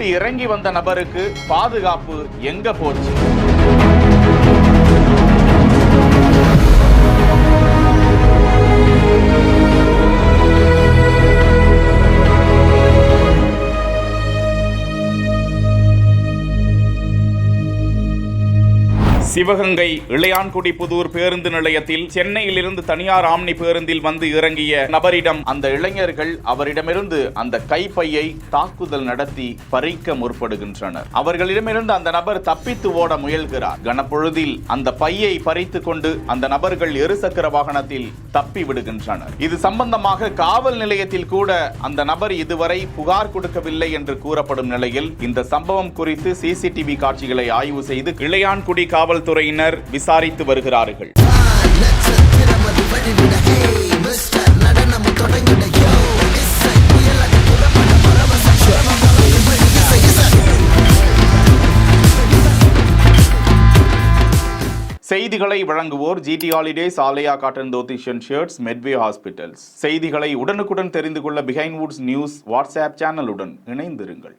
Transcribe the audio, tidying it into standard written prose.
விட்டு இறங்கி வந்த நபருக்கு பாதுகாப்பு எங்க போச்சு? சிவகங்கை இளையான்குடி புதூர் பேருந்து நிலையத்தில் சென்னையிலிருந்து தனியார் ஆம்னி பேருந்தில் வந்து இறங்கிய நபரிடம் அந்த இளைஞர்கள் அவரிடமிருந்து அந்த கைப்பையை தாக்குதல் நடத்தி பறிக்க முற்படுகின்றனர். அவர்களிடமிருந்து அந்த நபர் தப்பித்து ஓட முயல்கிறார். கனப்பொழுதில் அந்த பையை பறித்து கொண்டு அந்த நபர்கள் இருசக்கர வாகனத்தில் தப்பி விடுகின்றனர். இது சம்பந்தமாக காவல் நிலையத்தில் கூட அந்த நபர் இதுவரை புகார் கொடுக்கவில்லை என்று கூறப்படும் நிலையில் இந்த சம்பவம் குறித்து சிசிடிவி காட்சிகளை ஆய்வு செய்து இளையான்குடி காவல் துறையினர் விசாரித்து வருகிறார்கள். செய்திகளை வழங்குவோர் GT Holidays, ஆலயா காட்டன் தோத்திஷன் ஷர்ட்ஸ், மெட்வே ஹாஸ்பிட்டல்ஸ். செய்திகளை உடனுக்குடன் தெரிந்து கொள்ள பிஹைண்ட் வுட்ஸ் நியூஸ் வாட்ஸ்அப் சேனலுடன் இணைந்திருங்கள்.